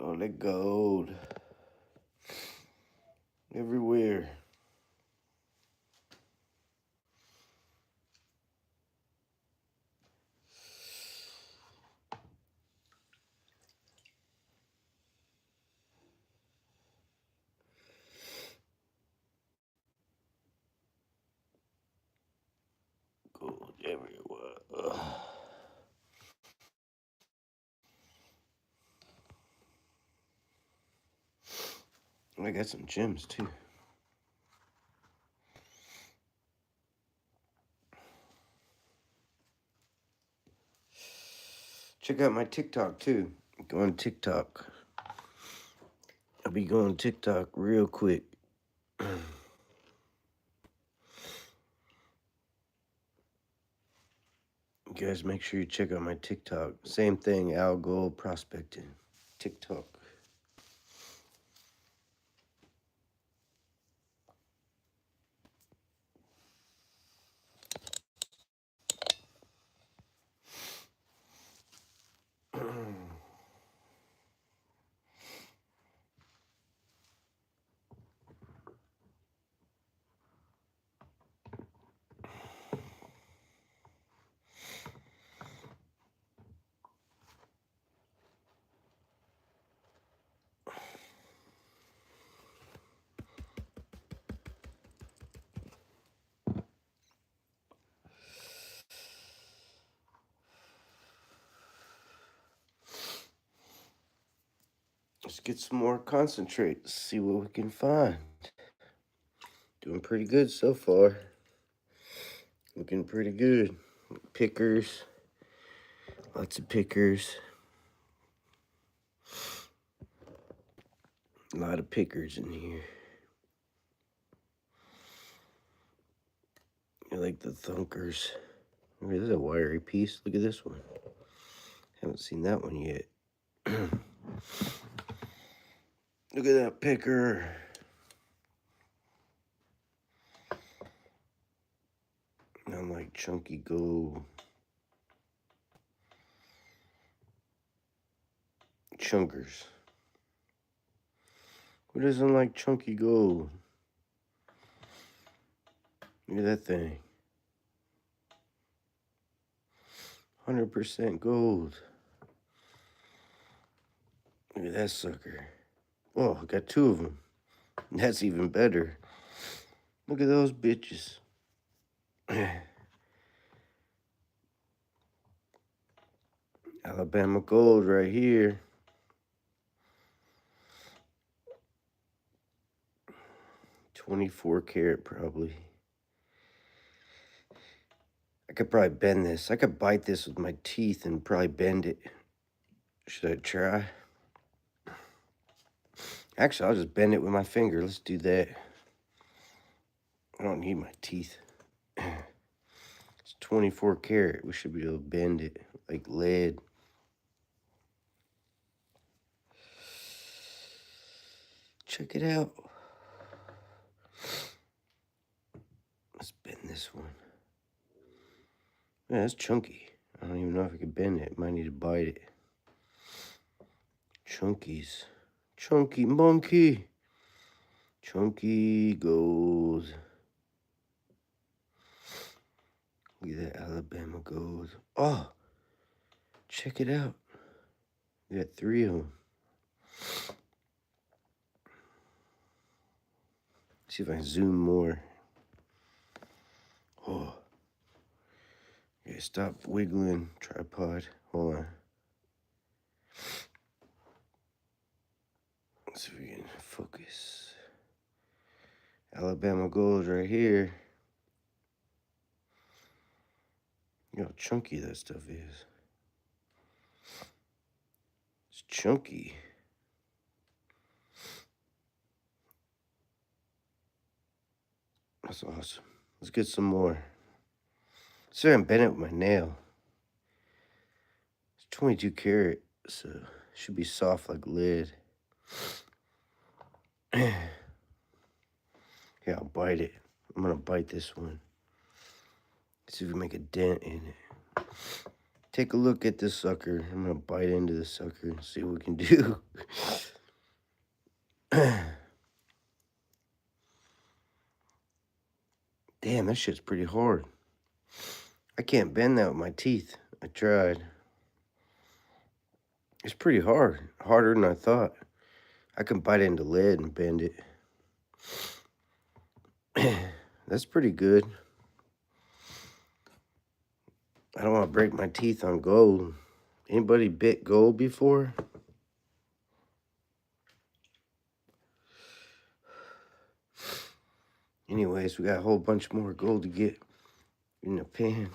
All that gold everywhere. Gold everywhere. Ugh. I got some gems too. Check out my TikTok too. Go on TikTok. I'll be going TikTok real quick. You guys make sure you check out my TikTok. Same thing, Al Gold Prospecting. TikTok. Let's get some more concentrate. See what we can find. Doing pretty good so far. Looking pretty good. Pickers. Lots of pickers. A lot of pickers in here. I like the thunkers. This is a wiry piece. Look at this one. Haven't seen that one yet. Look at that picker. I like chunky gold. Chunkers. Who doesn't like chunky gold? Look at that thing. 100% gold. Look at that sucker. Oh, I got two of them. That's even better. Look at those bitches. Alabama gold right here. $24 karat probably. I could probably bend this. I could bite this with my teeth and probably bend it. Should I try? Actually, I'll just bend it with my finger. Let's do that. I don't need my teeth. It's 24 karat. We should be able to bend it like lead. Check it out. Let's bend this one. Yeah, that's chunky. I don't even know if I can bend it. Might need to bite it. Chunkies. Chunky monkey. Chunky gold. Look at that Alabama gold. Oh, check it out. We got 3 of them. See if I can zoom more. Oh. Okay, stop wiggling, tripod. Hold on. Let's see if we can focus. Alabama gold right here. You know how chunky that stuff is. It's chunky. That's awesome. Let's get some more. See if I can bend it with my nail. It's 22 karat, so it should be soft like lead. Yeah, I'll bite it. I'm gonna bite this one. See if we make a dent in it. Take a look at this sucker. I'm gonna bite into this sucker and see what we can do. Damn, that shit's pretty hard. I can't bend that with my teeth. I tried. It's pretty hard. Harder than I thought. I can bite into lead and bend it. That's pretty good. I don't want to break my teeth on gold. Anybody bit gold before? Anyways, we got a whole bunch more gold to get in the pan.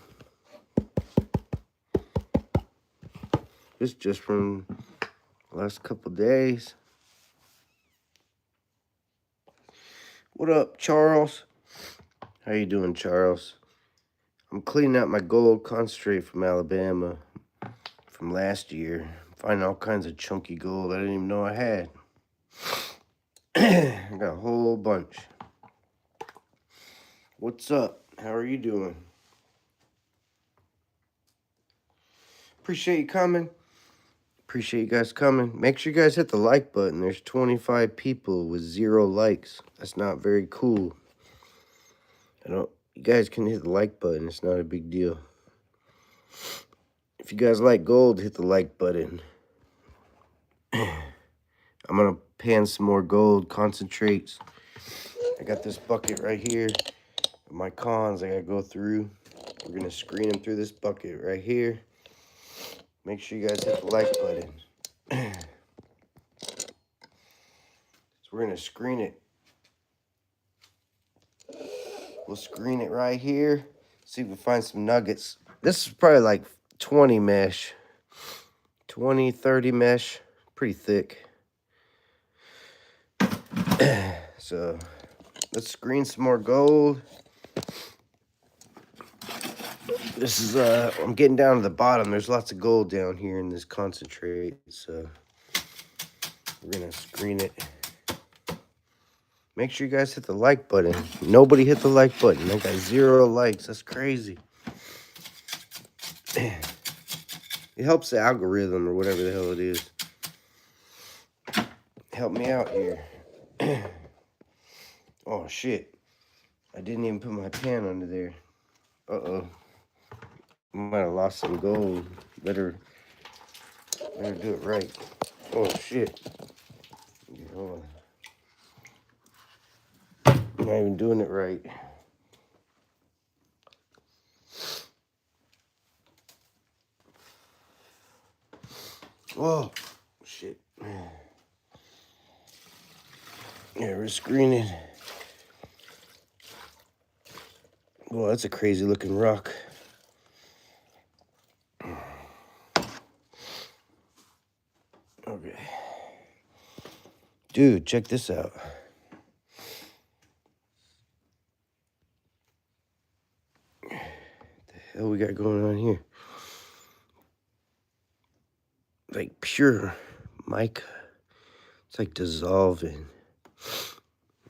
This just from the last couple days. What up, Charles? How you doing, Charles? I'm cleaning out my gold concentrate from Alabama from last year. Finding all kinds of chunky gold I didn't even know I had. I got a whole bunch. What's up? How are you doing? Appreciate you coming. Appreciate you guys coming. Make sure you guys hit the like button. There's 25 people with 0 likes. That's not very cool. You guys can hit the like button. It's not a big deal. If you guys like gold, hit the like button. I'm gonna pan some more gold concentrates. I got this bucket right here. My cons I gotta go through. We're gonna screen them through this bucket right here. Make sure you guys hit the like button. So we're gonna screen it. We'll screen it right here. See if we find some nuggets. This is probably like 20 mesh. 20, 30 mesh. Pretty thick. So let's screen some more gold. This is I'm getting down to the bottom. There's lots of gold down here in this concentrate, so we're gonna screen it. Make sure you guys hit the like button. Nobody hit the like button. I got 0 likes. That's crazy. It helps the algorithm or whatever the hell it is. Help me out here. Oh shit. I didn't even put my pan under there. Uh-oh. Might have lost some gold. Better do it right. Oh shit. Yeah, hold on. I'm not even doing it right. Whoa. Shit. Yeah, we're screening. Well, that's a crazy looking rock. Okay. Dude, check this out. What the hell we got going on here? Like pure mica. It's like dissolving.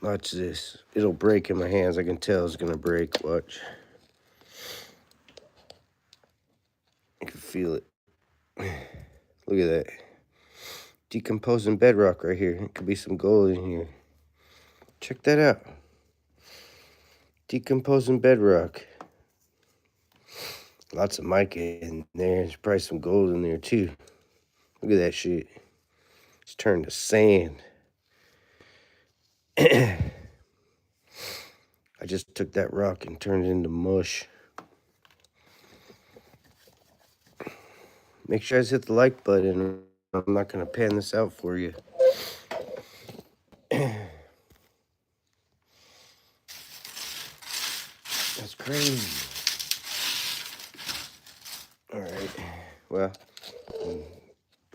Watch this. It'll break in my hands. I can tell it's gonna break. Watch. I can feel it. Look at that. Decomposing bedrock right here. It could be some gold in here. Check that out. Decomposing bedrock. Lots of mica in there. There's probably some gold in there too. Look at that shit. It's turned to sand. I just took that rock and turned it into mush. Make sure you guys hit the like button. I'm not going to pan this out for you. That's crazy. All right. Well,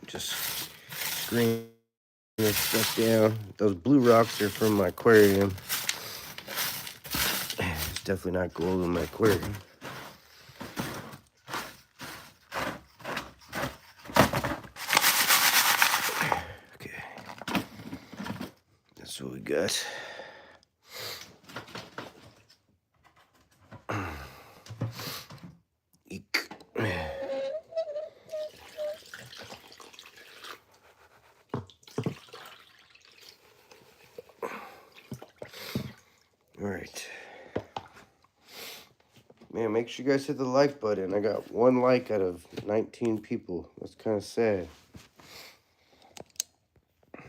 just screen this stuff down. Those blue rocks are from my aquarium. It's definitely not gold in my aquarium. Okay. That's what we got. Eek. All right. Man, make sure you guys hit the like button. I got 1 like out of 19 people. That's kind of sad. I'm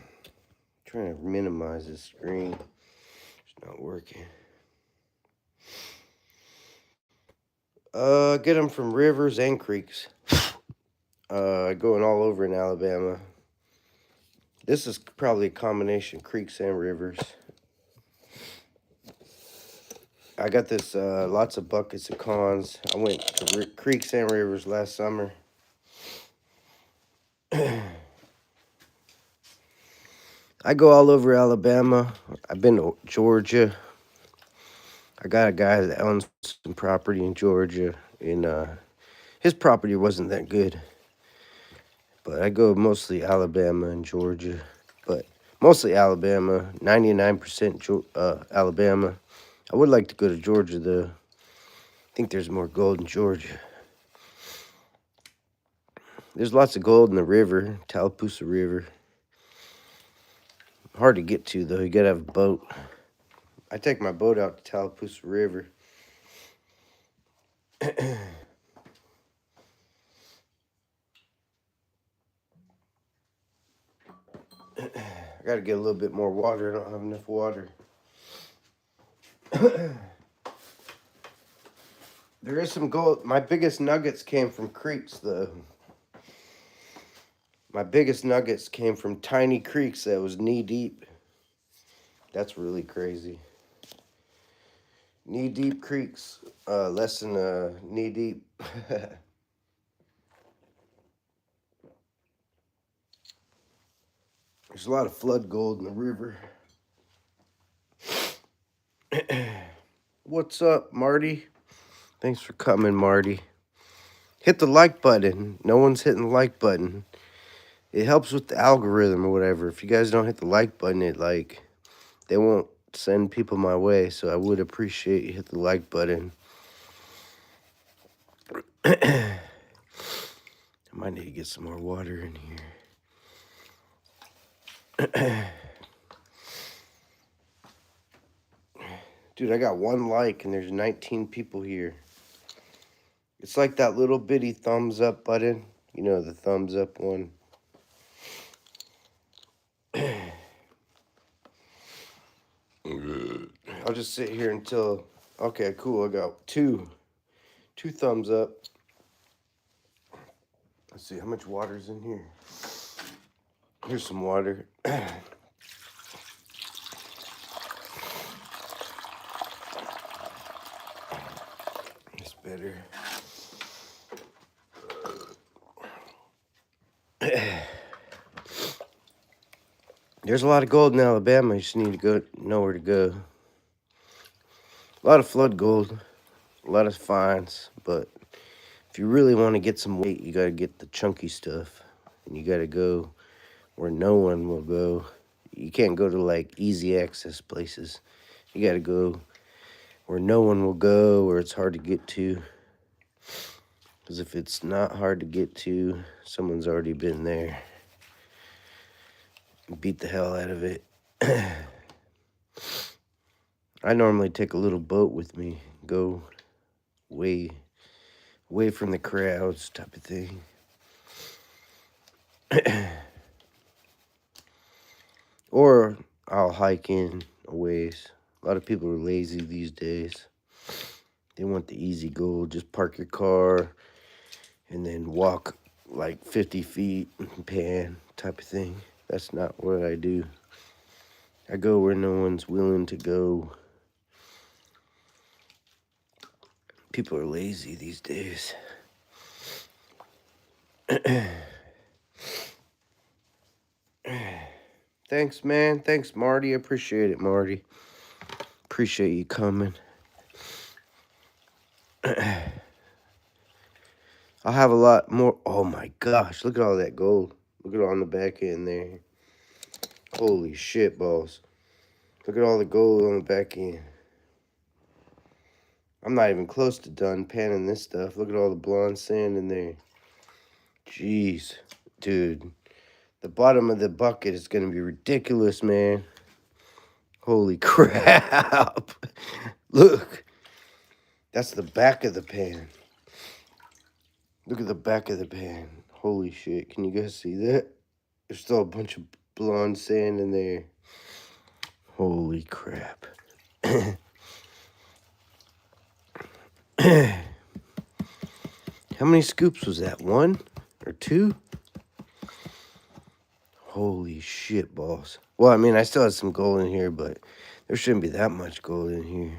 trying to minimize this screen. It's not working. I get them from rivers and creeks. Going all over in Alabama. This is probably a combination creeks and rivers. I got this lots of buckets of cons. I went to creeks and rivers last summer. I go all over Alabama. I've been to Georgia. I got a guy that owns some property in Georgia, and his property wasn't that good. But I go mostly Alabama and Georgia, but mostly Alabama, 99% Alabama. I would like to go to Georgia, though. I think there's more gold in Georgia. There's lots of gold in the river, Tallapoosa River. Hard to get to, though. You gotta have a boat. I take my boat out to Tallapoosa River. I gotta get a little bit more water. I don't have enough water. There is some gold. My biggest nuggets came from creeks, though. My biggest nuggets came from tiny creeks that was knee deep. That's really crazy. Knee deep creeks, less than knee deep. There's a lot of flood gold in the river. What's up, Marty? Thanks for coming, Marty. Hit the like button. No one's hitting the like button. It helps with the algorithm or whatever. If you guys don't hit the like button, they won't send people my way. So I would appreciate you hit the like button. I might need to get some more water in here. Dude, I got 1 like and there's 19 people here. It's like that little bitty thumbs up button. You know, the thumbs up one. I'll just sit here until... Okay, cool. I got two thumbs up. Let's see, how much water's in here? Here's some water. It's better. There's a lot of gold in Alabama. You just need to know where to go. A lot of flood gold, a lot of finds, but if you really want to get some weight, you got to get the chunky stuff, and you got to go where no one will go. You can't go to like easy access places. You gotta go where no one will go, or it's hard to get to. Because if it's not hard to get to, someone's already been there. Beat the hell out of it. I normally take a little boat with me, go way from the crowds type of thing. Or I'll hike in a ways. A lot of people are lazy these days. They want the easy goal. Just park your car and then walk like 50 feet and pan type of thing. That's not what I do. I go where no one's willing to go. People are lazy these days. Thanks, man. Thanks, Marty. I appreciate it, Marty. Appreciate you coming. I'll have a lot more. Oh my gosh, look at all that gold. Look at it on the back end there. Holy shit balls. Look at all the gold on the back end. I'm not even close to done panning this stuff. Look at all the blonde sand in there. Jeez, dude. The bottom of the bucket is going to be ridiculous, man. Holy crap. Look. That's the back of the pan. Look at the back of the pan. Holy shit. Can you guys see that? There's still a bunch of blonde sand in there. Holy crap. How many scoops was that? 1 or 2? Holy shit balls. Well, I mean, I still have some gold in here, but there shouldn't be that much gold in here.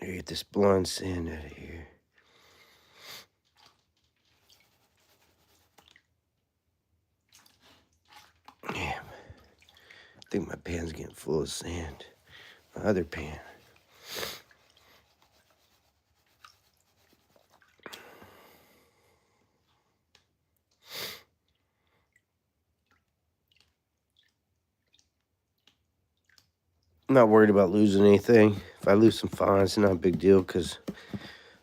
Get this blonde sand out of here. Damn. I think my pan's getting full of sand. My other pan. I'm not worried about losing anything. If I lose some fines, it's not a big deal because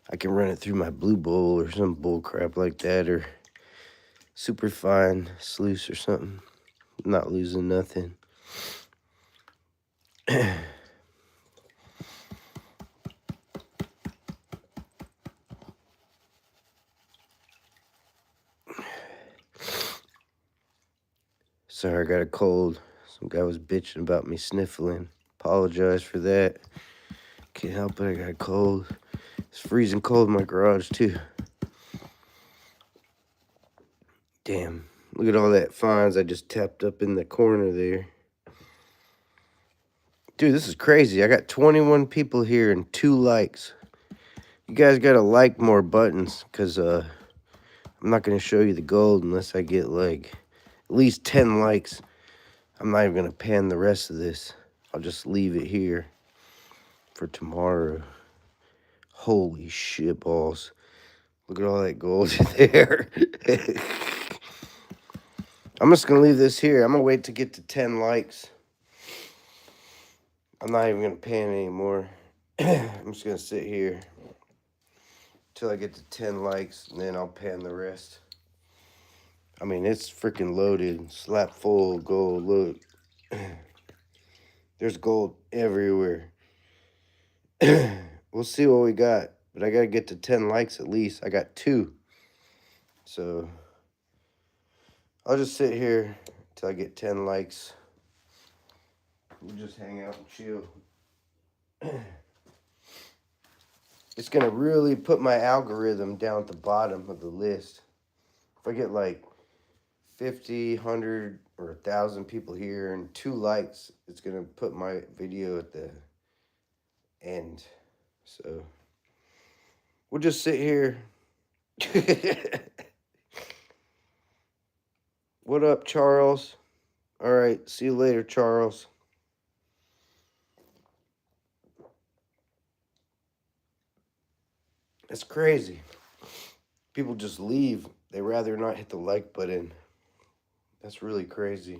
I can run it through my blue bowl or some bull crap like that, or super fine sluice or something. I'm not losing nothing. Sorry, I got a cold. Some guy was bitching about me sniffling. Apologize for that. Can't help it, I got a cold. It's freezing cold in my garage too. Damn, look at all that fines I just tapped up in the corner there. Dude, this is crazy. I got 21 people here and 2 likes. You guys gotta like more buttons, because I'm not gonna show you the gold unless I get like at least 10 likes. I'm not even gonna pan the rest of this. I'll just leave it here for tomorrow. Holy shit balls. Look at all that gold there. I'm just gonna leave this here. I'm gonna wait to get to 10 likes. I'm not even gonna pan anymore. I'm just gonna sit here till I get to 10 likes, and then I'll pan the rest. I mean, it's freaking loaded, slap full of gold. Look, there's gold everywhere. We'll see what we got, but I gotta get to 10 likes at least. I got 2, so I'll just sit here till I get 10 likes. We'll just hang out and chill. It's gonna really put my algorithm down at the bottom of the list. If I get like 50, 100, or 1,000 people here and 2 likes, it's gonna put my video at the end. So we'll just sit here. What up, Charles? All right, see you later, Charles. That's crazy. People just leave. They rather not hit the like button. That's really crazy.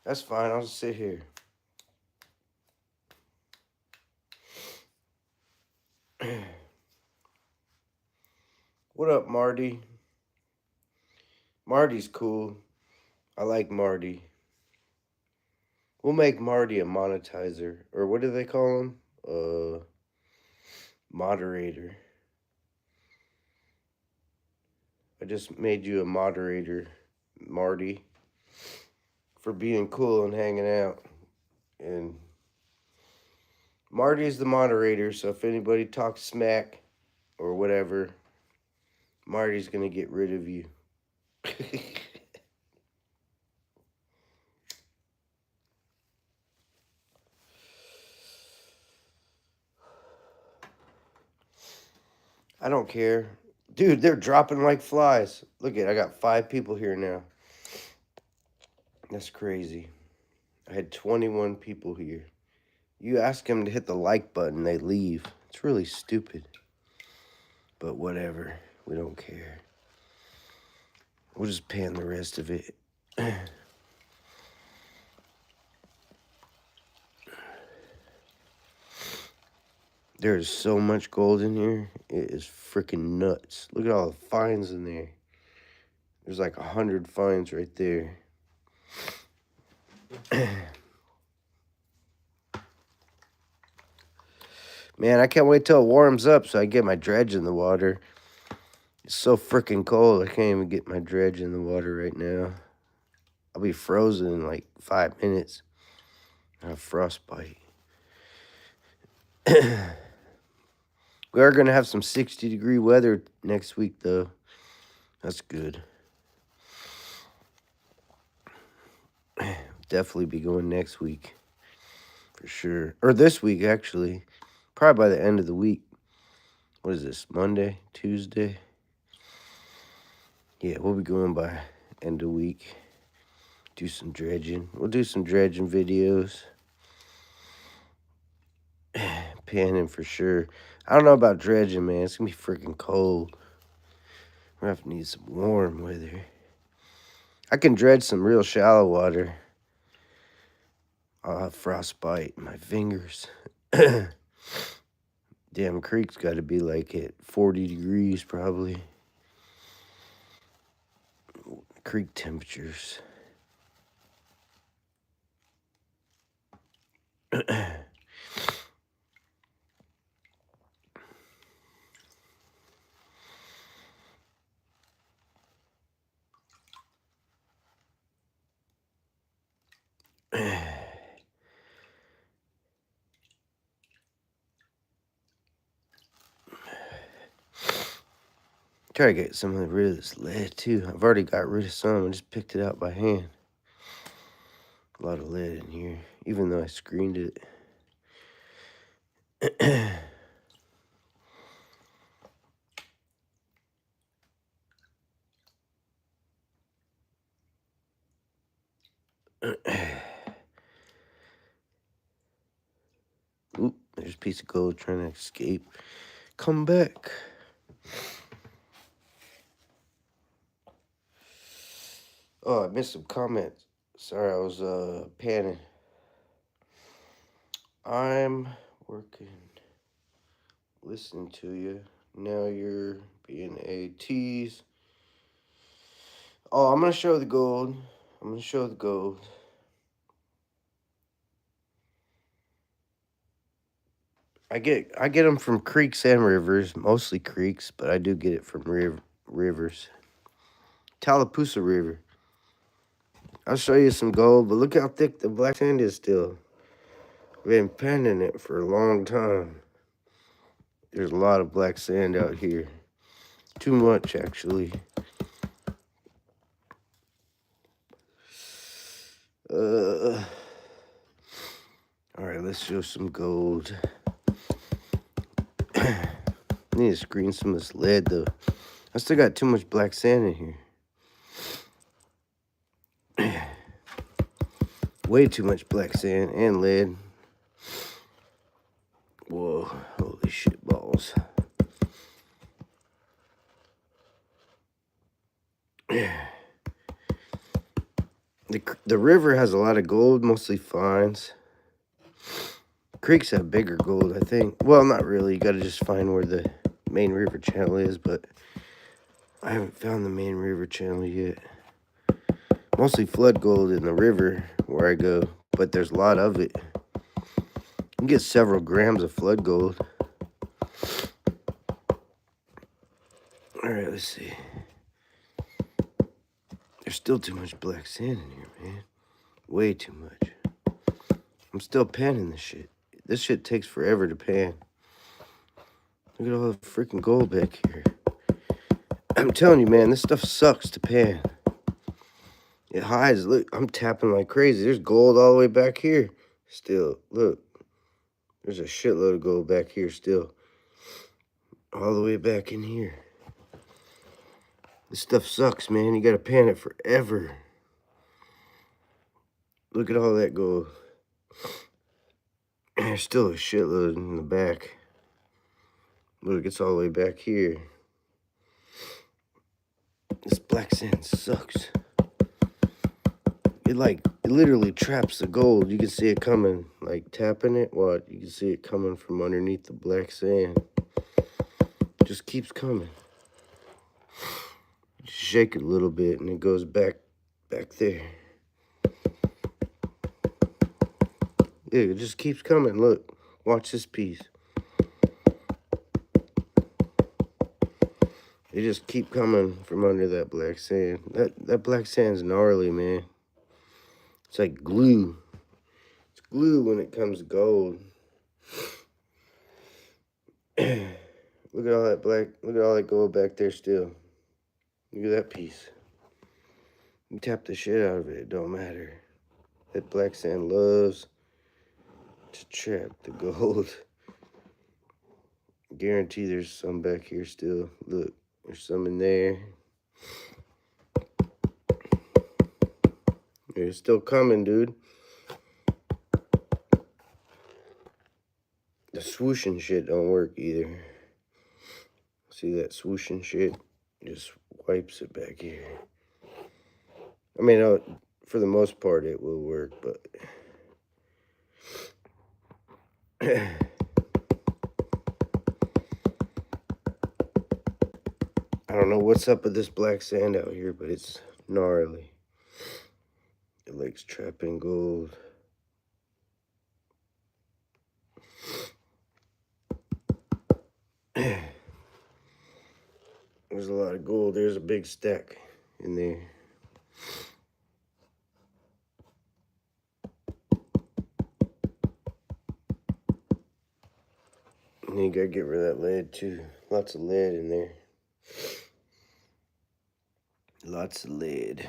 That's fine. I'll just sit here. What up, Marty? Marty's cool. I like Marty. We'll make Marty a monetizer. Or what do they call him? Moderator. I just made you a moderator, Marty, for being cool and hanging out. And Marty's the moderator, so if anybody talks smack or whatever, Marty's gonna get rid of you. I don't care. Dude, they're dropping like flies. Look at it, I got 5 people here now. That's crazy. I had 21 people here. You ask them to hit the like button, they leave. It's really stupid. But whatever. We don't care. We'll just pan the rest of it. There's so much gold in here. It is freaking nuts. Look at all the finds in there. There's like 100 finds right there. Man, I can't wait till it warms up so I get my dredge in the water. It's so freaking cold. I can't even get my dredge in the water right now. I'll be frozen in like 5 minutes. I have frostbite. We are going to have some 60-degree weather next week, though. That's good. Definitely be going next week. For sure. Or this week, actually. Probably by the end of the week. What is this? Monday? Tuesday? Yeah, we'll be going by end of week. Do some dredging. We'll do some dredging videos. Panning for sure. I don't know about dredging, man. It's going to be freaking cold. We're going to have to need some warm weather. I can dredge some real shallow water. I'll have frostbite in my fingers. Damn creek's got to be like at 40 degrees probably. Creek temperatures. Try to get some of rid of this lead too. I've already got rid of some. I just picked it out by hand. A lot of lead in here, even though I screened it. Oop, there's a piece of gold trying to escape. Come back. Oh, I missed some comments. Sorry, I was panning. I'm working. Listening to you. Now you're being a tease. Oh, I'm gonna show the gold. I'm gonna show the gold. I get them from creeks and rivers, mostly creeks, but I do get it from rivers. Tallapoosa River. I'll show you some gold, but look how thick the black sand is still. We've been panning it for a long time. There's a lot of black sand out here. Too much, actually. All right, let's show some gold. I need to screen some of this lead, though. I still got too much black sand in here. Way too much black sand and lead. Whoa, holy shit balls. The river has a lot of gold, mostly fines. Creeks have bigger gold, I think. Well, not really. You gotta just find where the main river channel is, but I haven't found the main river channel yet. Mostly flood gold in the river where I go, but there's a lot of it. You can get several grams of flood gold. Alright, let's see. There's still too much black sand in here, man. Way too much. I'm still panning this shit. This shit takes forever to pan. Look at all the freaking gold back here. I'm telling you, man, this stuff sucks to pan. It hides. Look, I'm tapping like crazy. There's gold all the way back here. Still, look. There's a shitload of gold back here still. All the way back in here. This stuff sucks, man. You gotta pan it forever. Look at all that gold. There's still a shitload in the back. Look, it's all the way back here. This black sand sucks. It literally traps the gold. You can see it coming, like tapping it. What? You can see it coming from underneath the black sand. It just keeps coming. Just shake it a little bit and it goes back there. Yeah, it just keeps coming. Look, watch this piece. They just keep coming from under that black sand. That black sand's gnarly, man. It's like glue. It's glue when it comes to gold. Look at all that black, look at all that gold back there still. Look at that piece. You tap the shit out of it, it don't matter. That black sand loves to trap the gold. Guarantee there's some back here still. Look, there's some in there. It's still coming, dude. The swooshing shit don't work either. See that swooshing shit? Just wipes it back here. I mean, for the most part, it will work, but I don't know what's up with this black sand out here, but it's gnarly. It likes trapping gold. There's a lot of gold. There's a big stack in there. And you gotta get rid of that lead too. Lots of lead in there. Lots of lead.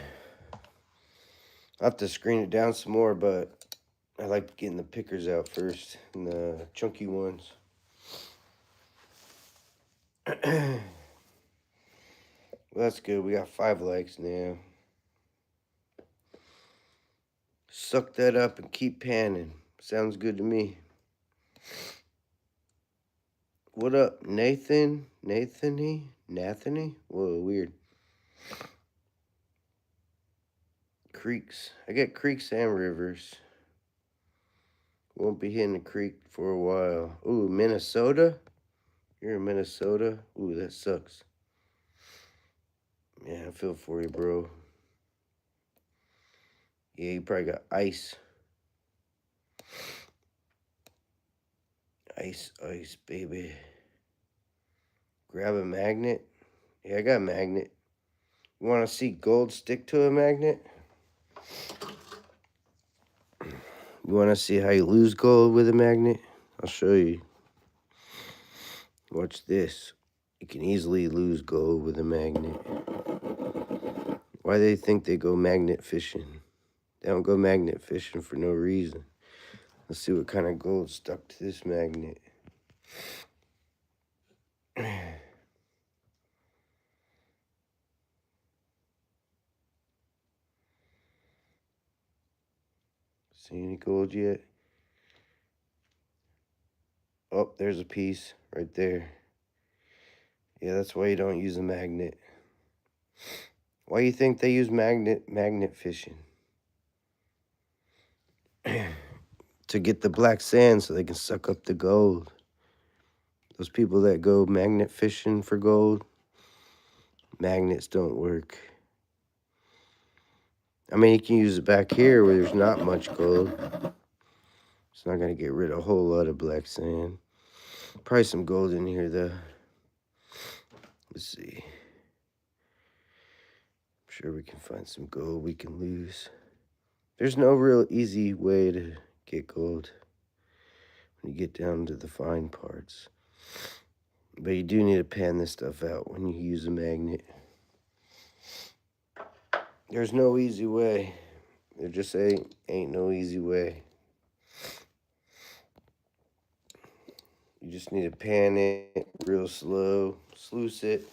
I'll have to screen it down some more, but I like getting the pickers out first and the chunky ones. Well, that's good. We got 5 likes now. Suck that up and keep panning. Sounds good to me. What up, Nathan? Nathany? Whoa, weird. Creeks. I got creeks and rivers. Won't be hitting the creek for a while. Ooh, Minnesota? You're in Minnesota? Ooh, that sucks. Yeah, I feel for you, bro. Yeah, you probably got ice. Ice, baby. Grab a magnet. Yeah, I got a magnet. You want to see gold stick to a magnet? You want to see how you lose gold with a magnet? I'll show you. Watch this. You can easily lose gold with a magnet. Why do they think they go magnet fishing? They don't go magnet fishing for no reason. Let's see what kind of gold stuck to this magnet. See any gold yet? Oh, there's a piece right there. Yeah, that's why you don't use a magnet. Why do you think they use magnet fishing? To get the black sand so they can suck up the gold. Those people that go magnet fishing for gold, magnets don't work. I mean, you can use it back here where there's not much gold. It's not going to get rid of a whole lot of black sand. Probably some gold in here, though. Let's see. I'm sure we can find some gold we can lose. There's no real easy way to get gold when you get down to the fine parts. But you do need to pan this stuff out when you use a magnet. There's no easy way. There just ain't no easy way. You just need to pan it real slow, sluice it.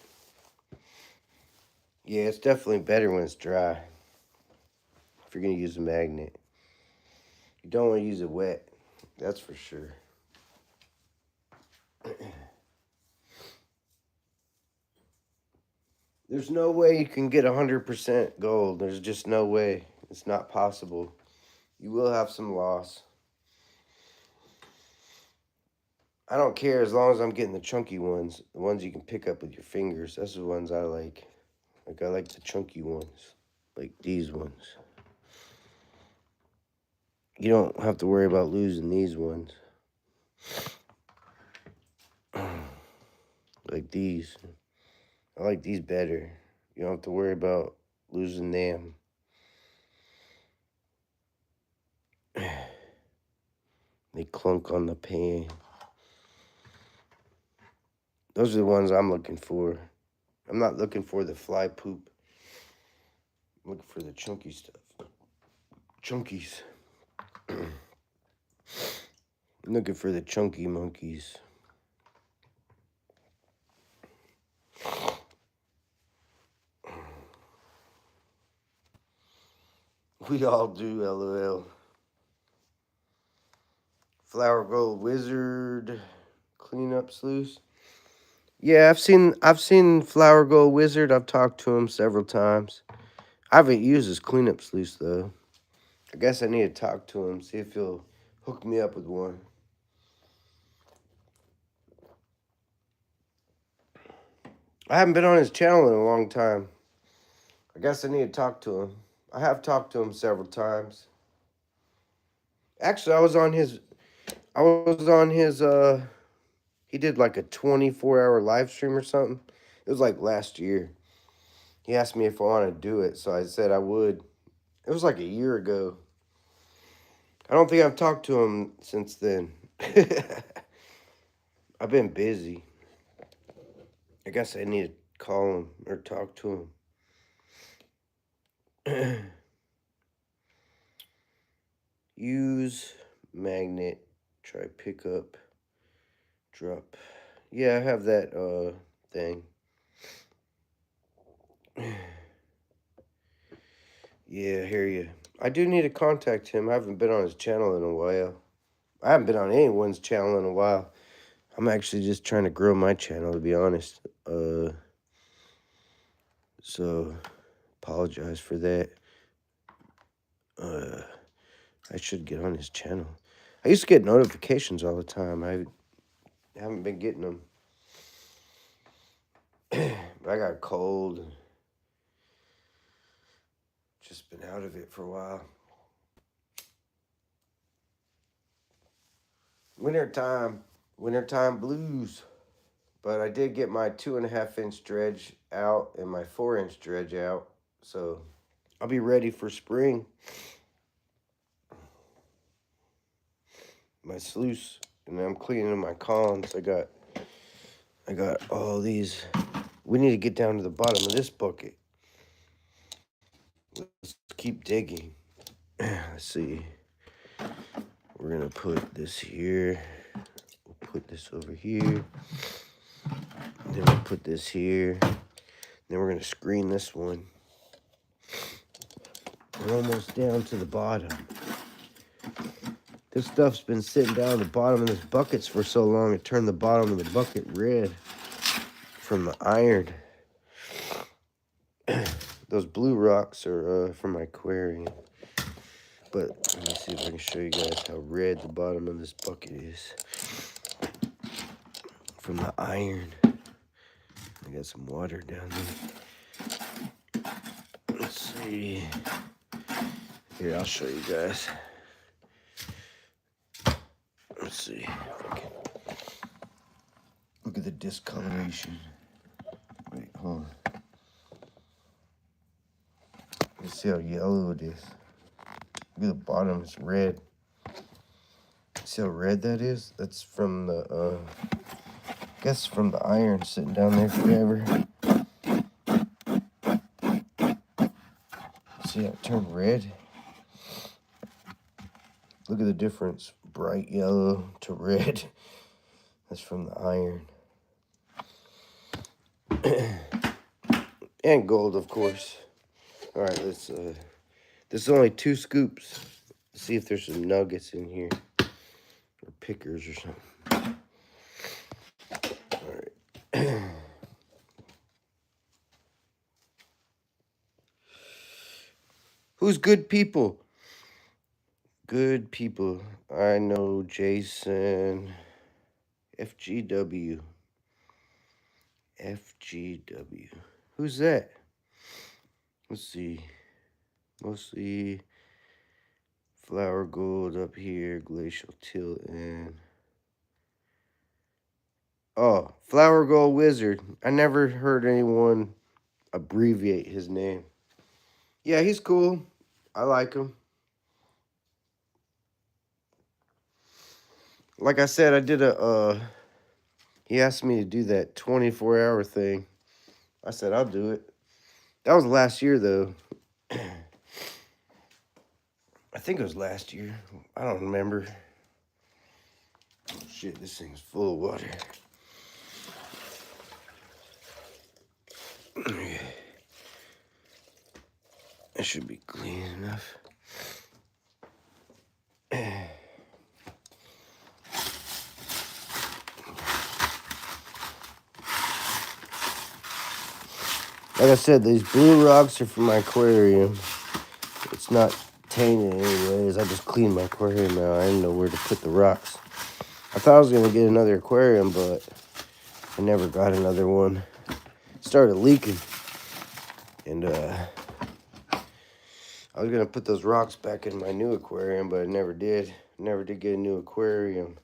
Yeah, it's definitely better when it's dry. If you're going to use a magnet. You don't want to use it wet. That's for sure. There's no way you can get 100% gold. There's just no way. It's not possible. You will have some loss. I don't care as long as I'm getting the chunky ones. The ones you can pick up with your fingers. That's the ones I like. Like, I like the chunky ones. Like these ones. You don't have to worry about losing these ones. Like these. I like these better. You don't have to worry about losing them. They clunk on the pan. Those are the ones I'm looking for. I'm not looking for the fly poop. I'm looking for the chunky stuff. Chunkies. I'm looking for the chunky monkeys. We all do, LOL. Flower Gold Wizard cleanup sluice. Yeah, I've seen Flower Gold Wizard. I've talked to him several times. I haven't used his cleanup sluice though. I guess I need to talk to him, see if he'll hook me up with one. I haven't been on his channel in a long time. I guess I need to talk to him. I have talked to him several times. Actually, I was on his he did like a 24-hour live stream or something. It was like last year. He asked me if I wanted to do it, so I said I would. It was like a year ago. I don't think I've talked to him since then. I've been busy. I guess I need to call him or talk to him. Use magnet. Try pick up. Drop. Yeah, I have that thing. Yeah, I hear you. I do need to contact him. I haven't been on his channel in a while. I haven't been on anyone's channel in a while. I'm actually just trying to grow my channel, to be honest. So apologize for that. I should get on his channel. I used to get notifications all the time. I haven't been getting them. But I got a cold. Just been out of it for a while. Wintertime blues. But I did get my 2.5-inch dredge out and my 4-inch dredge out. So I'll be ready for spring. My sluice. And I'm cleaning my cons. I got all these. We need to get down to the bottom of this bucket. Let's keep digging. Let's see. We're going to put this here. We'll put this over here. Then we'll put this here. Then we're going to screen this one. We're almost down to the bottom. This stuff's been sitting down at the bottom of this buckets for so long, it turned the bottom of the bucket red from the iron. Those blue rocks are from my aquarium. But let me see if I can show you guys how red the bottom of this bucket is from the iron. I got some water down there. Let's see. Here, I'll show you guys. Let's see if I can. Look at the discoloration. Wait, hold on. Let's see how yellow it is. Look at the bottom, it's red. See how red that is? That's from the, I guess from the iron sitting down there forever. See how it turned red? Look at the difference. Bright yellow to red. That's from the iron. And gold, of course. All right, let's, this is only 2 scoops. Let's see if there's some nuggets in here. Or pickers or something. All right. Who's good people? Good people. I know Jason. FGW. FGW. Who's that? Let's see. Mostly flower gold up here. Glacial Tilton. Oh, Flower Gold Wizard. I never heard anyone abbreviate his name. Yeah, he's cool. I like him. Like I said, I did he asked me to do that 24-hour thing. I said, I'll do it. That was last year, though. I think it was last year. I don't remember. Oh, shit, this thing's full of water. It should be clean enough. Like I said, these blue rocks are from my aquarium. It's not tainted anyways. I just cleaned my aquarium out. I didn't know where to put the rocks. I thought I was going to get another aquarium, but I never got another one. It started leaking. And I was going to put those rocks back in my new aquarium, but I never did. Never did get a new aquarium.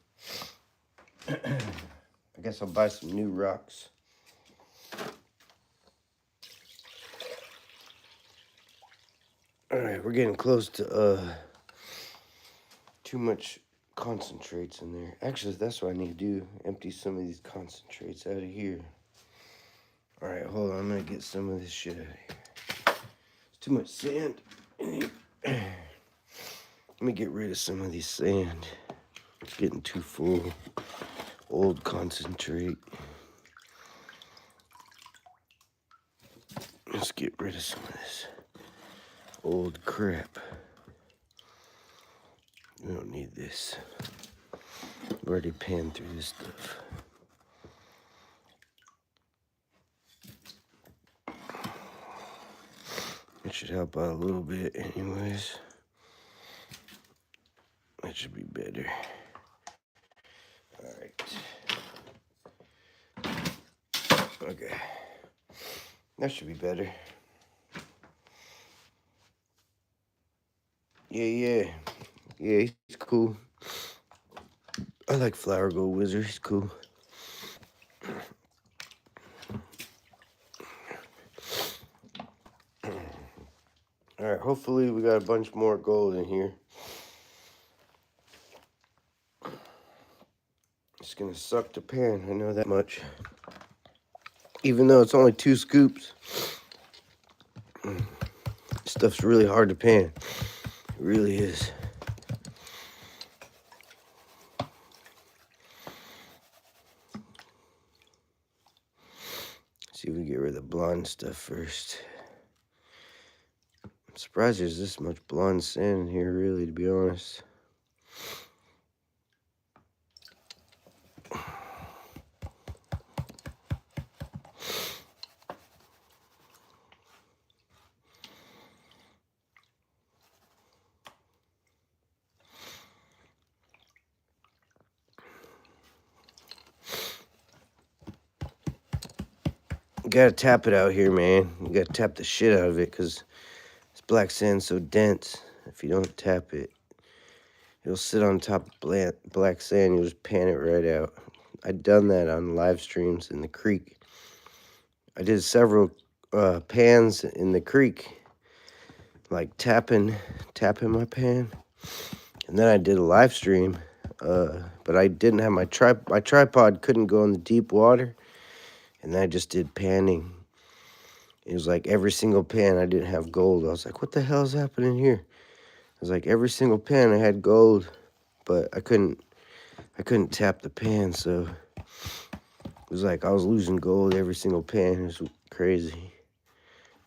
I guess I'll buy some new rocks. Alright, we're getting close to too much concentrates in there. Actually, that's what I need to do. Empty some of these concentrates out of here. Alright, hold on. I'm going to get some of this shit out of here. There's too much sand in here. Let me get rid of some of this sand. It's getting too full. Old concentrate. Let's get rid of some of this old crap. We don't need this. I've already panned through this stuff. It should help out a little bit anyways. That should be better. Alright. Okay. That should be better. Yeah. Yeah, he's cool. I like Flower Gold Wizard. He's cool. Alright, hopefully we got a bunch more gold in here. It's gonna suck to pan, I know that much. Even though it's only 2 scoops. Stuff's really hard to pan. It really is. See if we get rid of the blonde stuff first. I'm surprised there's this much blonde sand in here, really, to be honest. gotta tap it out here, man. You gotta tap the shit out of it because this black sand's so dense. If you don't tap it, it'll sit on top of black sand. You'll just pan it right out. I'd done that on live streams in the creek. I did several pans in the creek, like tapping my pan. And then I did a live stream, but I didn't have my tripod couldn't go in the deep water, and I just did panning. It was like every single pan I didn't have gold. I was like, what the hell is happening here? It was like every single pan I had gold, but I couldn't tap the pan, so it was like I was losing gold every single pan. It was crazy.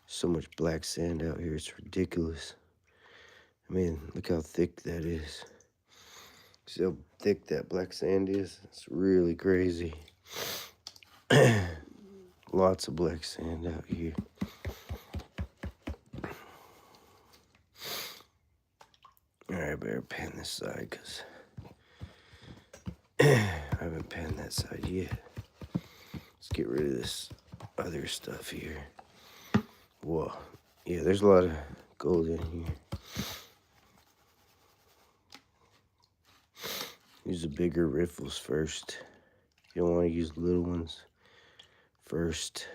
So much black sand out here, it's ridiculous. I mean, look how thick that is. See how thick that black sand is? It's really crazy. Lots of black sand out here. Alright, I better pan this side because I haven't panned that side yet. Let's get rid of this other stuff here. Whoa. Yeah, there's a lot of gold in here. Use the bigger riffles first. You don't want to use the little ones first.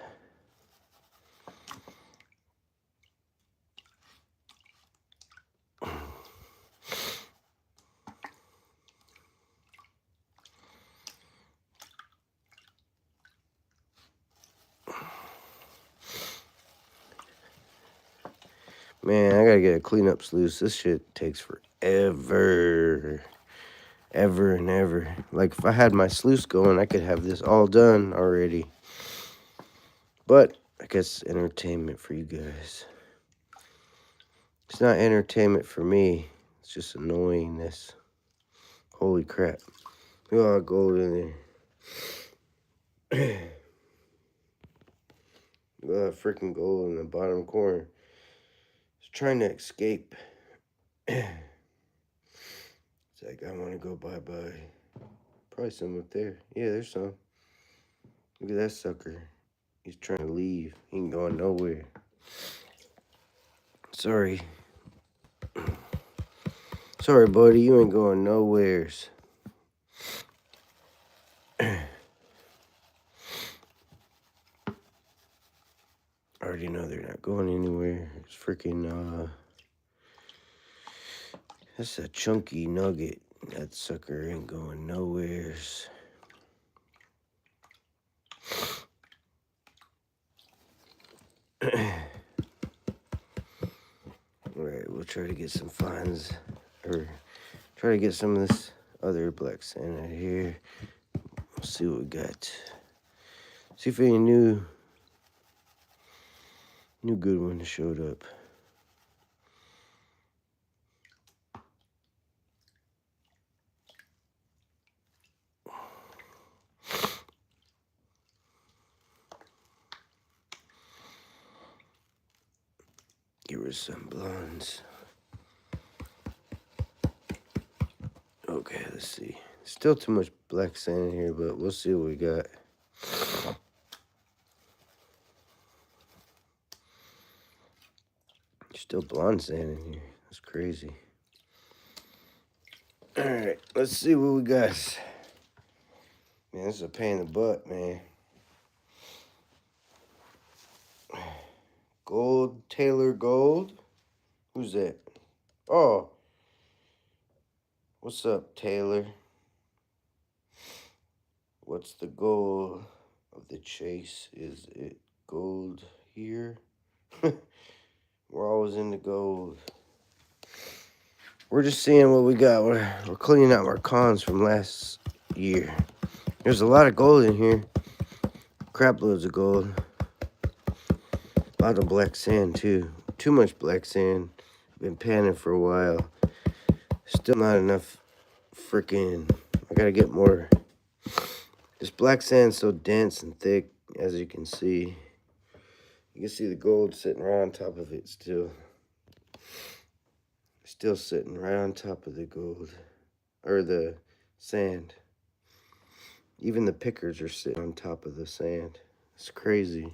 Man, I gotta get a cleanup sluice. This shit takes forever. Ever and ever. Like, if I had my sluice going, I could have this all done already. But, I guess entertainment for you guys. It's not entertainment for me. It's just annoyingness. Holy crap. Look at all that gold in there. Look at that freaking gold in the bottom corner. It's trying to escape. It's like, I want to go bye-bye. Probably some up there. Yeah, there's some. Look at that sucker. He's trying to leave. He ain't going nowhere. Sorry. Sorry, buddy. You ain't going nowheres. I already know they're not going anywhere. It's freaking, that's a chunky nugget. That sucker ain't going nowheres. Alright, we'll try to get some fines, or try to get some of this other black sand out here. We'll see what we got. See if any new good one showed up. Get rid of some blondes. Okay, let's see. Still too much black sand in here, but we'll see what we got. Still blonde sand in here. That's crazy. Alright, let's see what we got. Man, this is a pain in the butt, man. Gold, Taylor Gold. Who's that? Oh. What's up, Taylor? What's the goal of the chase? Is it gold here? We're always into gold. We're just seeing what we got. We're cleaning out our cons from last year. There's a lot of gold in here. Crap loads of gold. A lot of black sand, too. Too much black sand. Been panning for a while. Still not enough freaking... I gotta get more. This black sand's so dense and thick, as you can see. You can see the gold sitting right on top of it still. Still sitting right on top of the gold. Or the sand. Even the pickers are sitting on top of the sand. It's crazy.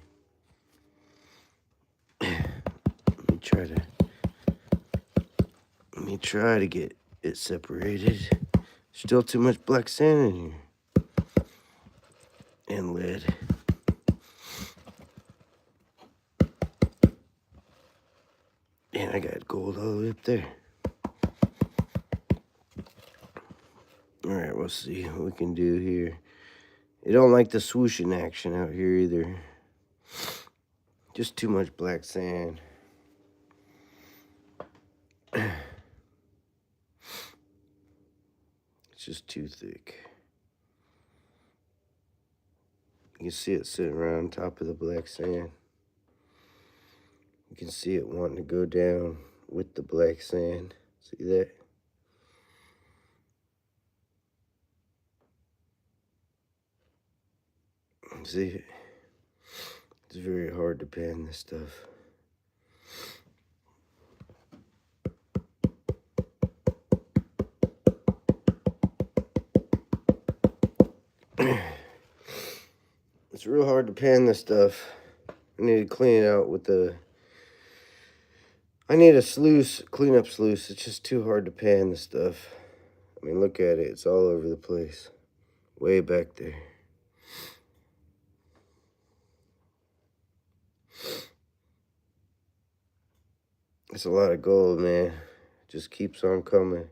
try to get it separated. Still too much black sand in here. And lead. And I got gold all the way up there. Alright, we'll see what we can do here. I don't like the swooshing action out here either. Just too much black sand. It's just too thick. You can see it sitting right on top of the black sand. You can see it wanting to go down with the black sand. See that? See it? It's very hard to pan this stuff. It's real hard to pan this stuff. I need to clean it out with the... I need a sluice, cleanup sluice. It's just too hard to pan this stuff. I mean, look at it. It's all over the place. Way back there. It's a lot of gold, man. It just keeps on coming.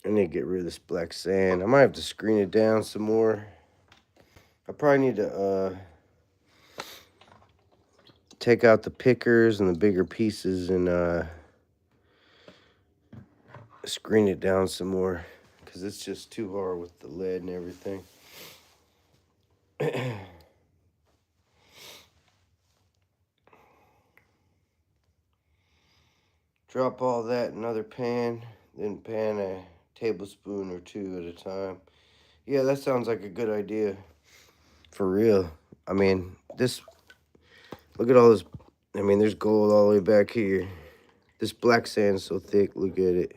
I need to get rid of this black sand. I might have to screen it down some more. I probably need to take out the pickers and the bigger pieces and screen it down some more, because it's just too hard with the lead and everything. Drop all that in another pan, then pan a tablespoon or two at a time. Yeah, that sounds like a good idea. For real. I mean, this, look at all this. I mean, there's gold all the way back here. This black sand's so thick, look at it.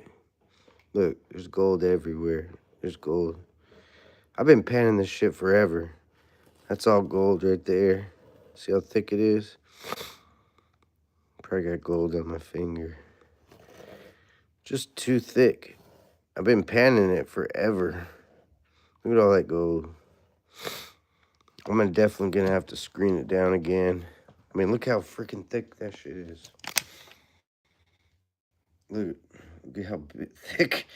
Look, there's gold everywhere. There's gold. I've been panning this shit forever. That's all gold right there. See how thick it is? Probably got gold on my finger. Just too thick. I've been panning it forever. Look at all that gold. I'm definitely gonna have to screen it down again. I mean, look how freaking thick that shit is. Look at how thick.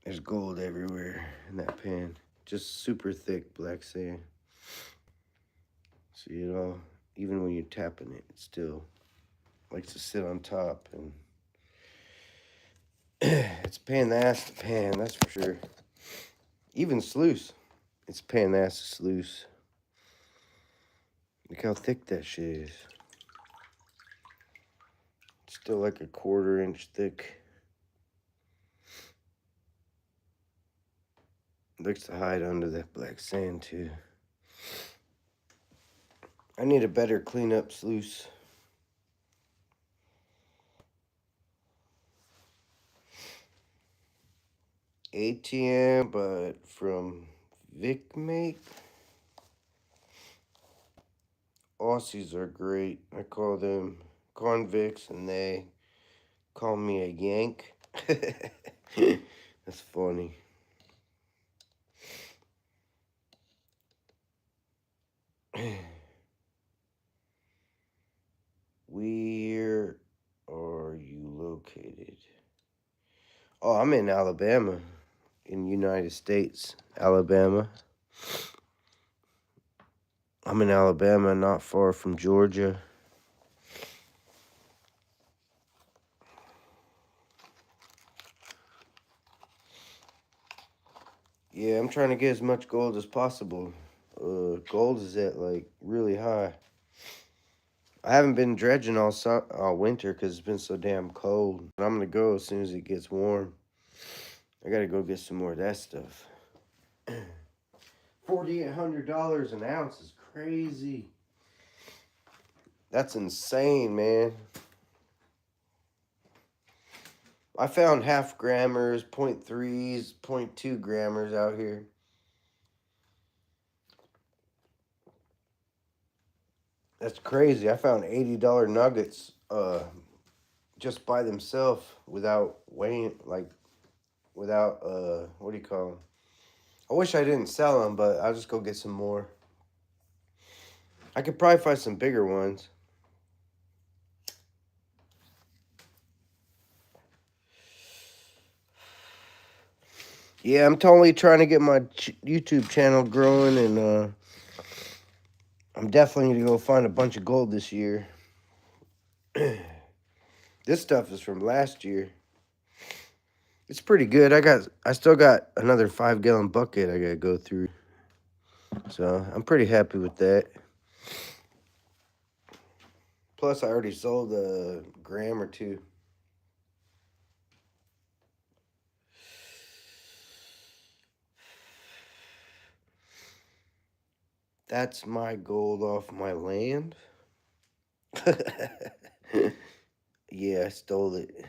There's gold everywhere in that pan. Just super thick black sand. See it all? Even when you're tapping it, it still likes to sit on top. And it's a pain in the ass to pan, that's for sure. Even sluice. It's a pain in the ass to sluice. Look how thick that shit is. It's still like a 1/4 inch thick. Looks to hide under that black sand too. I need a better cleanup sluice. ATM, but from VicMate. Aussies are great. I call them convicts and they call me a Yank. That's funny. Where are you located? Oh, I'm in Alabama, in the United States, Alabama. I'm in Alabama, not far from Georgia. Yeah, I'm trying to get as much gold as possible. Gold is at, like, really high. I haven't been dredging all winter because it's been so damn cold. But I'm going to go as soon as it gets warm. I got to go get some more of that stuff. $4,800 an ounce is crazy. That's insane, man. I found 1/2 grammers, 0.3s, 0.2 grammers out here. That's crazy. I found $80 nuggets just by themselves without weighing, like, without, what do you call them? I wish I didn't sell them, but I'll just go get some more. I could probably find some bigger ones. Yeah, I'm totally trying to get my YouTube channel growing, and I'm definitely going to go find a bunch of gold this year. This stuff is from last year. It's pretty good. I still got another 5-gallon bucket I gotta go through. So I'm pretty happy with that. Plus I already sold a gram or two. That's my gold off my land. Yeah, I stole it.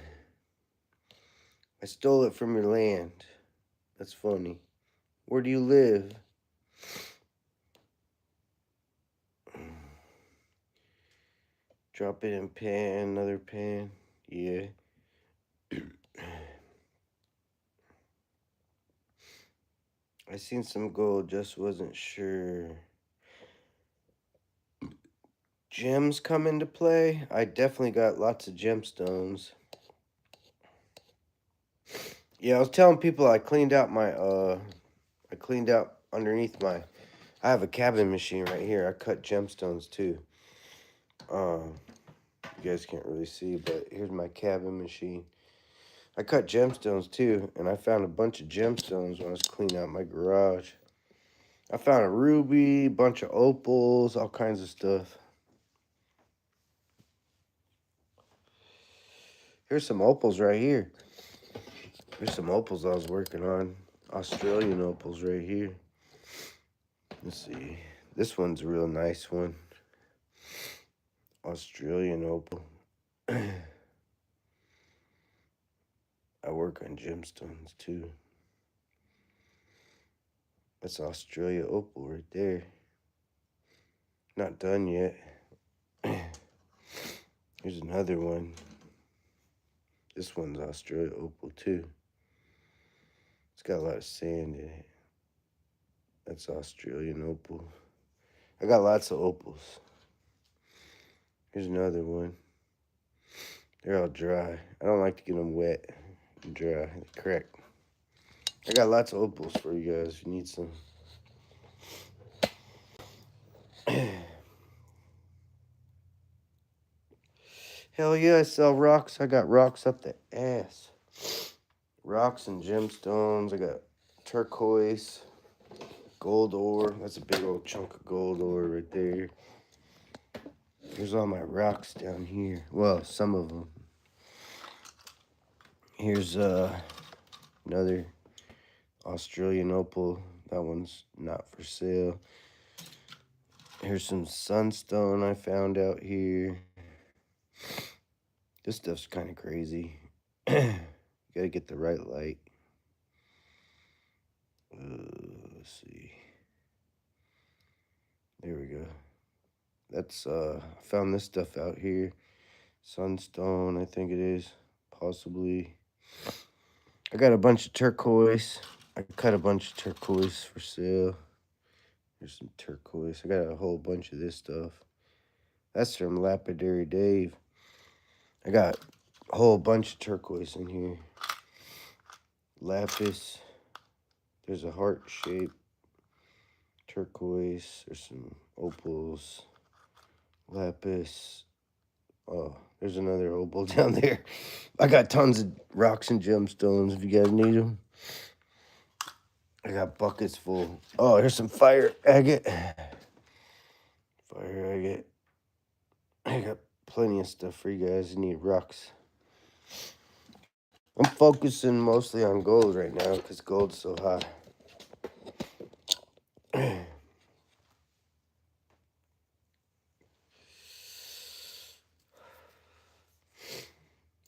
I stole it from your land. That's funny. Where do you live? Drop it in pan, another pan. Yeah. I seen some gold, just wasn't sure. Gems come into play. I definitely got lots of gemstones. Yeah, I was telling people I cleaned out my I cleaned out underneath my I have a cabin machine right here. I cut gemstones too. You guys can't really see, but here's my cabin machine. I cut gemstones too, and I found a bunch of gemstones when I was cleaning out my garage. I found a ruby, bunch of opals, all kinds of stuff. Here's some opals right here. Here's some opals I was working on. Australian opals right here. Let's see. This one's a real nice one. Australian opal. I work on gemstones too. That's Australia opal right there. Not done yet. Here's another one. This one's Australia opal too. It's got a lot of sand in it. That's Australian opal. I got lots of opals. Here's another one. They're all dry. I don't like to get them wet and dry. They crack. I got lots of opals for you guys if you need some. Hell yeah, I sell rocks. I got rocks up the ass. Rocks and gemstones. I got turquoise, gold ore. That's a big old chunk of gold ore right there. Here's all my rocks down here. Well, some of them. Here's another Australian opal. That one's not for sale. Here's some sunstone I found out here. This stuff's kind of crazy. You gotta get the right light. Let's see. There we go. That's I found this stuff out here. Sunstone, I think it is. Possibly. I got a bunch of turquoise. I cut a bunch of turquoise for sale. There's some turquoise. I got a whole bunch of this stuff. That's from Lapidary Dave. I got a whole bunch of turquoise in here. Lapis. There's a heart shape. Turquoise. There's some opals. Lapis. Oh, there's another opal down there. I got tons of rocks and gemstones if you guys need them. I got buckets full. Oh, here's some fire agate. Fire agate. I got plenty of stuff for you guys. You need rocks. I'm focusing mostly on gold right now because gold's so high.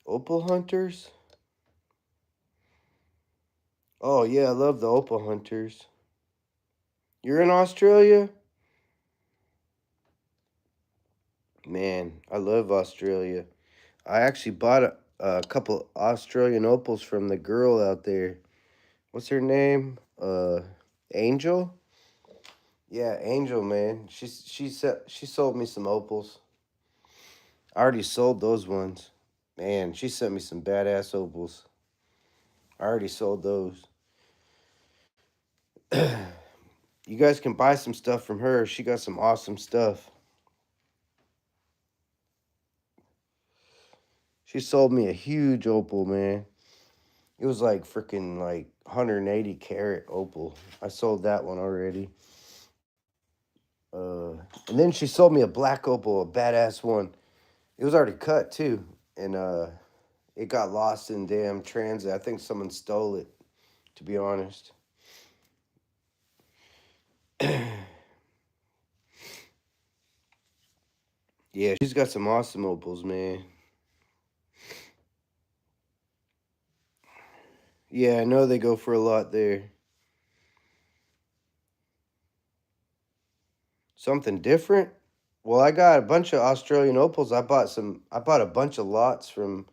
Opal hunters? Oh, yeah, I love the opal hunters. You're in Australia? Man, I love Australia. I actually bought a couple Australian opals from the girl out there. What's her name? Angel? Yeah, Angel, man. She sold me some opals. I already sold those ones. Man, she sent me some badass opals. I already sold those. You guys can buy some stuff from her. She got some awesome stuff. She sold me a huge opal, man. It was like freaking like 180 carat opal. I sold that one already. And then she sold me a black opal, a badass one. It was already cut too, and it got lost in damn transit. I think someone stole it, to be honest. Yeah, she's got some awesome opals, man. Yeah, I know they go for a lot there. Something different? Well, I got a bunch of Australian opals. I bought a bunch of lots from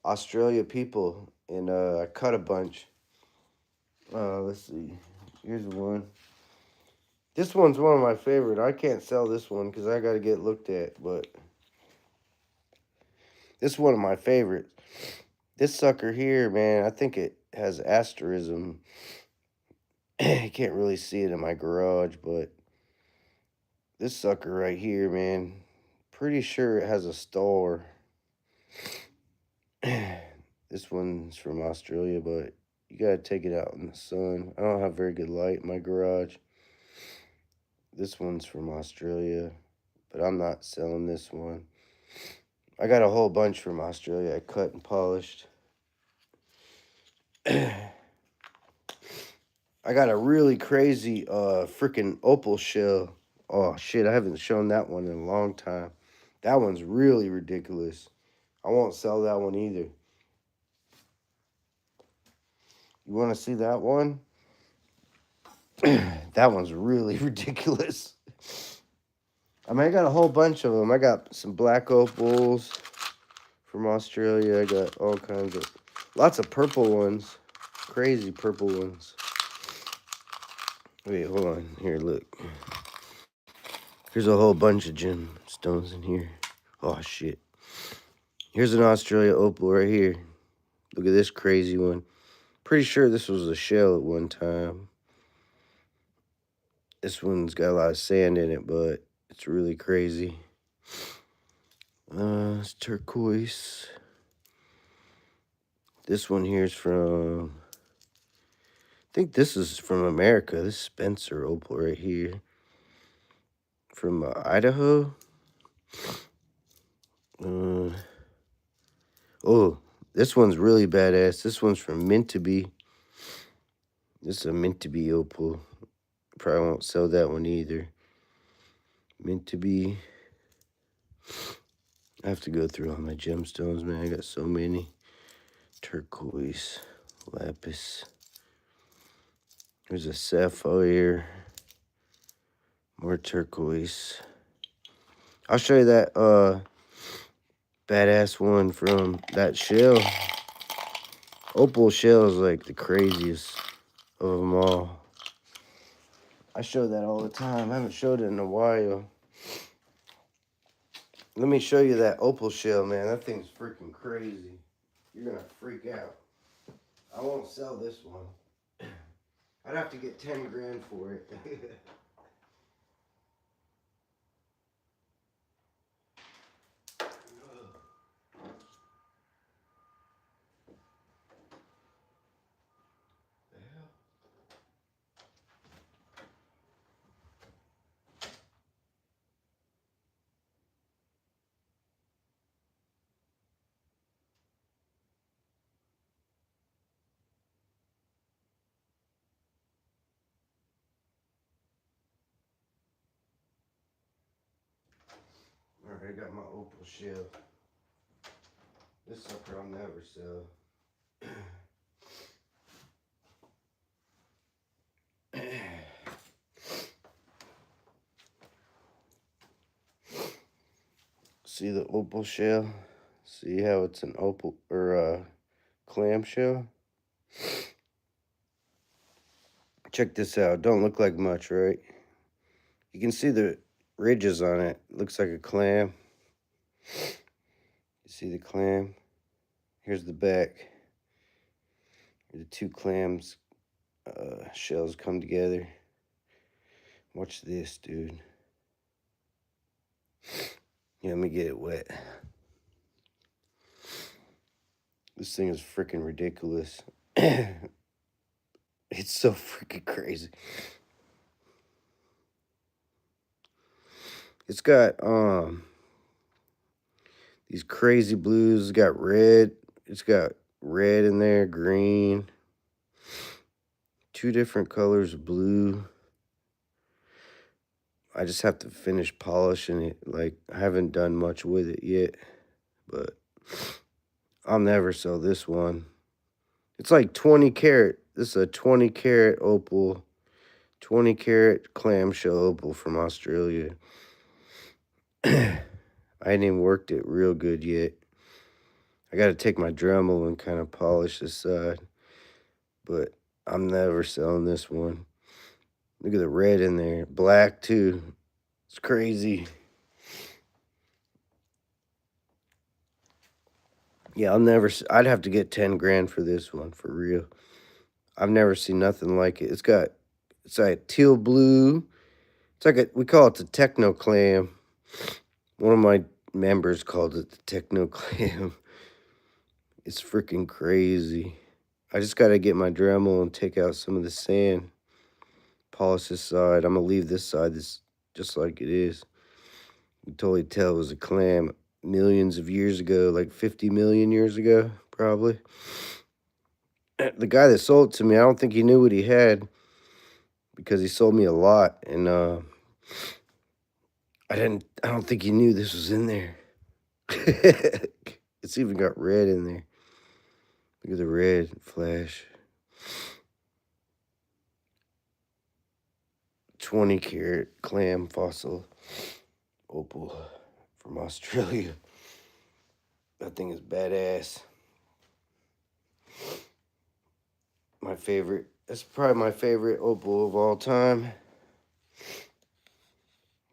Australia people, and I cut a bunch. Let's see. Here's one. This one's one of my favorite. I can't sell this one because I got to get looked at, but this is one of my favorites. This sucker here, man, I think it has asterism. You can't really see it in my garage, but this sucker right here, man, pretty sure it has a star. This one's from Australia, but you gotta take it out in the sun. I don't have very good light in my garage. This one's from Australia, but I'm not selling this one. I got a whole bunch from Australia I cut and polished. I got a really crazy freaking opal shell. Oh shit, I haven't shown that one in a long time. That one's really ridiculous. I won't sell that one either. You want to see that one? That one's really ridiculous. I mean, I got a whole bunch of them. I got some black opals from Australia. I got all kinds of, lots of purple ones. Crazy purple ones. Wait, hold on. Here, look. Here's a whole bunch of gemstones in here. Oh, shit. Here's an Australia opal right here. Look at this crazy one. Pretty sure this was a shell at one time. This one's got a lot of sand in it, but it's really crazy. It's turquoise. This one here is from, I think this is from America. This Spencer opal right here. From Idaho. Oh, this one's really badass. This one's from Mintaby. This is a Mintaby opal. Probably won't sell that one either. Mintaby. I have to go through all my gemstones, man. I got so many. Turquoise. Lapis. There's a sapphire. More turquoise. I'll show you that badass one from that shell. Opal shell is like the craziest of them all. I show that all the time. I haven't showed it in a while. Let me show you that opal shell, man. That thing's freaking crazy. You're gonna freak out. I won't sell this one. I'd have to get 10 grand for it. Alright, I got my opal shell. This sucker I'll never sell. See the opal shell? See how it's an opal or a clam shell? Check this out. Don't look like much, right? You can see the ridges on it. Looks like a clam. You see the clam? Here's the back. The two clams shells come together. Watch this, dude. Yeah, let me get it wet. This thing is freaking ridiculous. It's so freaking crazy. It's got these crazy blues. It's got red. It's got red in there, green. Two different colors of blue. I just have to finish polishing it. Like, I haven't done much with it yet, but I'll never sell this one. It's like 20 karat. This is a 20 karat opal, 20 karat clamshell opal from Australia. I ain't even worked it real good yet. I got to take my Dremel and kind of polish this side, but I'm never selling this one. Look at the red in there. Black, too. It's crazy. Yeah, I'd have to get 10 grand for this one, for real. I've never seen nothing like it. It's like teal blue. It's like we call it the techno clam. One of my members called it the techno clam. It's freaking crazy. I just got to get my Dremel and take out some of the sand. Polish this side. I'm going to leave this side just like it is. You can totally tell it was a clam millions of years ago, like 50 million years ago, probably. The guy that sold it to me, I don't think he knew what he had because he sold me a lot, and I don't think he knew this was in there. It's even got red in there. Look at the red flash. 20 karat clam fossil opal from Australia. That thing is badass. My favorite. That's probably my favorite opal of all time.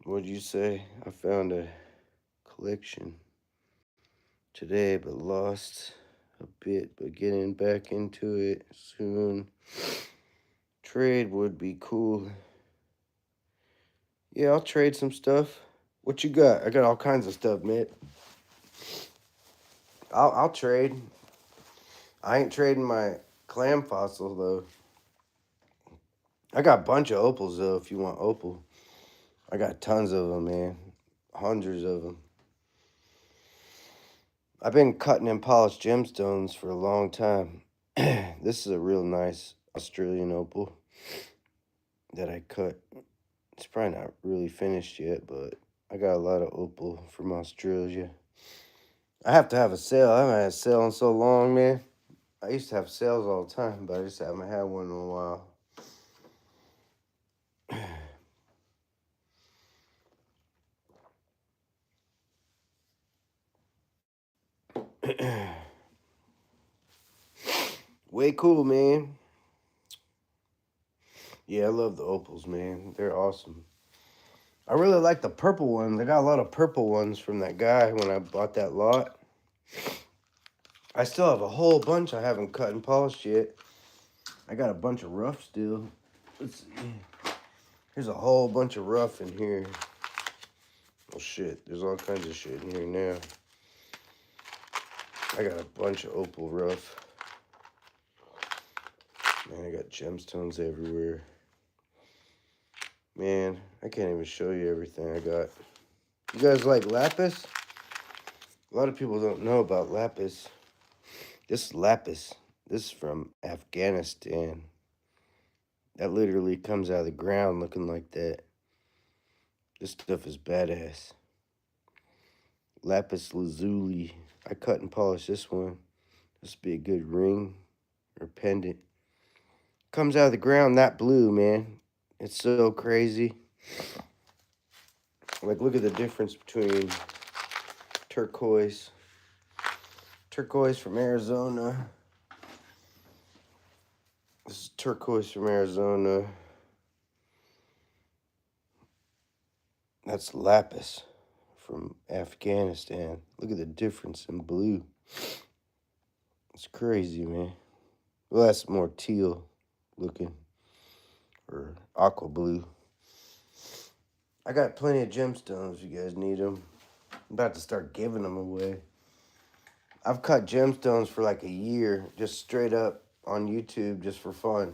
What'd you say? I found a collection today, but lost a bit, but getting back into it soon. Trade would be cool. Yeah, I'll trade some stuff. What you got? I got all kinds of stuff, man. I'll trade. I ain't trading my clam fossil though. I got a bunch of opals though. If you want opal, I got tons of them, man. Hundreds of them. I've been cutting and polished gemstones for a long time. This is a real nice Australian opal that I cut. It's probably not really finished yet, but I got a lot of opal from Australia. I have to have a sale. I haven't had a sale in so long, man. I used to have sales all the time, but I just haven't had one in a while. Way cool, man. Yeah, I love the opals, man. They're awesome. I really like the purple ones. I got a lot of purple ones from that guy when I bought that lot. I still have a whole bunch I haven't cut and polished yet. I got a bunch of rough still. Let's see. There's a whole bunch of rough in here. Oh, shit. There's all kinds of shit in here now. I got a bunch of opal rough. Man, I got gemstones everywhere. Man, I can't even show you everything I got. You guys like lapis? A lot of people don't know about lapis. This is lapis. This is from Afghanistan. That literally comes out of the ground looking like that. This stuff is badass. Lapis lazuli. I cut and polished this one. This would be a good ring or pendant. Comes out of the ground that blue, man. It's so crazy. Like, look at the difference between turquoise. Turquoise from Arizona. This is turquoise from Arizona. That's lapis from Afghanistan. Look at the difference in blue. It's crazy, man. Well, that's more teal looking, or aqua blue. I got plenty of gemstones if you guys need them. I'm about to start giving them away. I've cut gemstones for like a year, just straight up on YouTube, just for fun.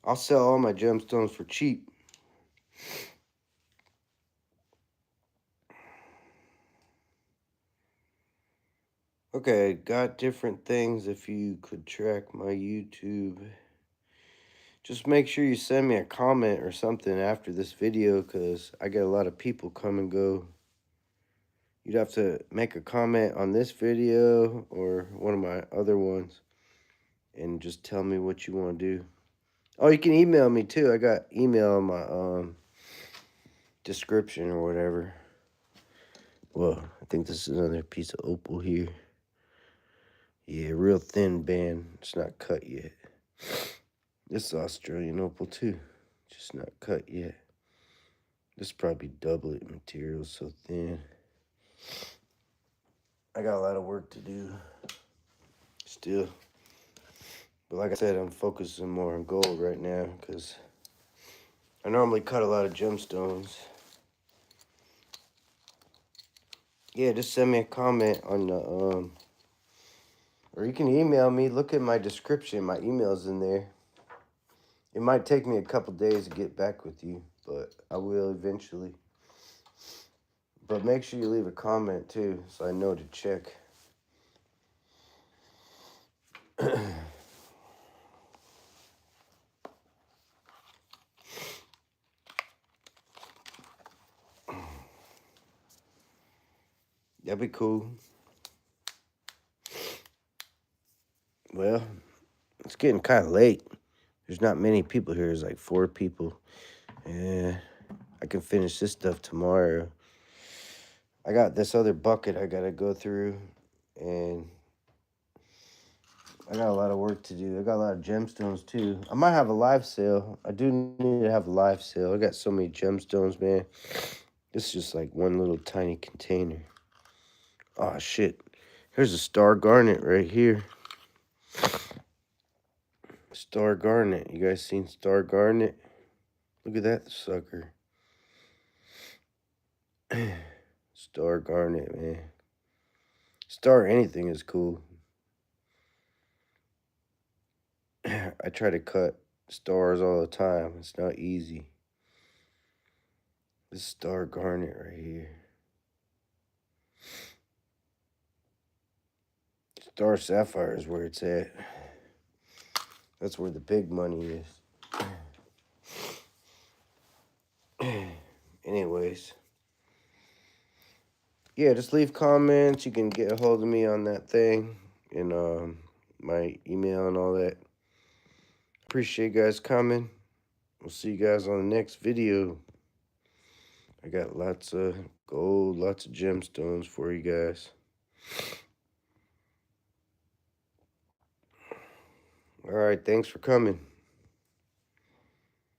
I'll sell all my gemstones for cheap. Okay, got different things if you could track my YouTube. Just make sure you send me a comment or something after this video, because I get a lot of people come and go. You'd have to make a comment on this video or one of my other ones and just tell me what you want to do. Oh, you can email me too. I got email in my description or whatever. Well, I think this is another piece of opal here. Yeah, real thin band. It's not cut yet. This is Australian opal too. Just not cut yet. This is probably doublet material, so thin. I got a lot of work to do still. But like I said, I'm focusing more on gold right now because I normally cut a lot of gemstones. Yeah, just send me a comment on the, or you can email me. Look at my description. My email's in there. It might take me a couple days to get back with you, but I will eventually. But make sure you leave a comment too, so I know to check. That'd be cool. Well, it's getting kind of late. There's not many people here. There's like 4 people. Yeah, I can finish this stuff tomorrow. I got this other bucket I gotta go through, and I got a lot of work to do. I got a lot of gemstones too. I might have a live sale. I do need to have a live sale. I got so many gemstones, man. This is just like one little tiny container. Oh, shit. Here's a star garnet right here. Star garnet. You guys seen star garnet? Look at that sucker. Star garnet, man. Star anything is cool. I try to cut stars all the time. It's not easy. This star garnet right here. Star sapphire is where it's at. That's where the big money is. Anyways. Yeah, just leave comments. You can get a hold of me on that thing. And my email and all that. Appreciate you guys coming. We'll see you guys on the next video. I got lots of gold, lots of gemstones for you guys. All right, thanks for coming.